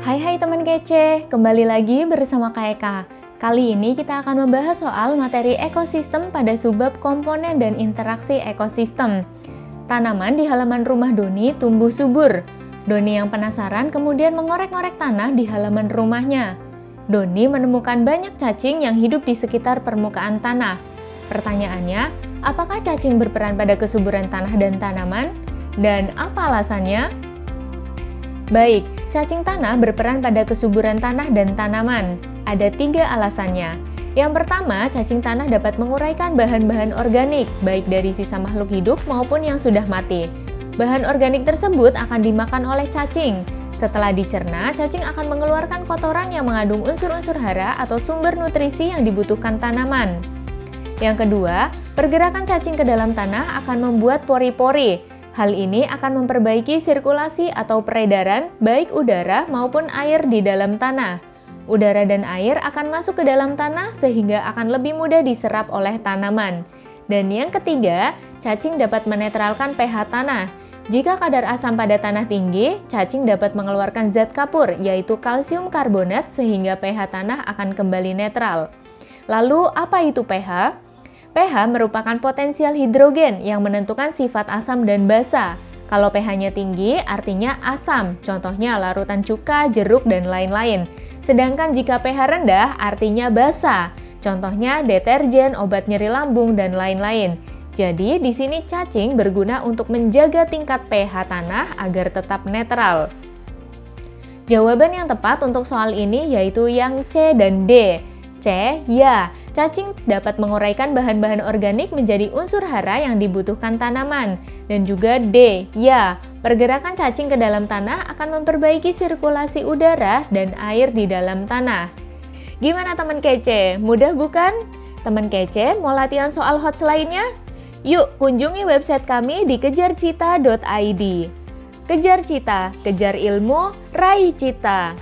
Hai teman kece, kembali lagi bersama Kak Eka. Kali ini kita akan membahas soal materi ekosistem pada subbab komponen dan interaksi ekosistem. Tanaman di halaman rumah Doni tumbuh subur. Doni yang penasaran kemudian mengorek-ngorek tanah di halaman rumahnya. Doni menemukan banyak cacing yang hidup di sekitar permukaan tanah. Pertanyaannya, apakah cacing berperan pada kesuburan tanah dan tanaman? Dan apa alasannya? Baik, cacing tanah berperan pada kesuburan tanah dan tanaman. Ada 3 alasannya. Yang pertama, cacing tanah dapat menguraikan bahan-bahan organik, baik dari sisa makhluk hidup maupun yang sudah mati. Bahan organik tersebut akan dimakan oleh cacing. Setelah dicerna, cacing akan mengeluarkan kotoran yang mengandung unsur-unsur hara atau sumber nutrisi yang dibutuhkan tanaman. Yang kedua, pergerakan cacing ke dalam tanah akan membuat pori-pori. Hal ini akan memperbaiki sirkulasi atau peredaran baik udara maupun air di dalam tanah. Udara dan air akan masuk ke dalam tanah sehingga akan lebih mudah diserap oleh tanaman. Dan yang ketiga, cacing dapat menetralkan pH tanah. Jika kadar asam pada tanah tinggi, cacing dapat mengeluarkan zat kapur yaitu kalsium karbonat sehingga pH tanah akan kembali netral. Lalu apa itu pH? pH merupakan potensial hidrogen yang menentukan sifat asam dan basa. Kalau pH-nya tinggi, artinya asam, contohnya larutan cuka, jeruk, dan lain-lain. Sedangkan jika pH rendah, artinya basa, contohnya deterjen, obat nyeri lambung, dan lain-lain. Jadi, di sini cacing berguna untuk menjaga tingkat pH tanah agar tetap netral. Jawaban yang tepat untuk soal ini yaitu yang C dan D. C, ya, cacing dapat menguraikan bahan-bahan organik menjadi unsur hara yang dibutuhkan tanaman. Dan juga D, ya, pergerakan cacing ke dalam tanah akan memperbaiki sirkulasi udara dan air di dalam tanah. Gimana teman kece? Mudah bukan? Teman kece mau latihan soal HOTS lainnya? Yuk kunjungi website kami di kejarcita.id. Kejar cita, kejar ilmu, raih cita.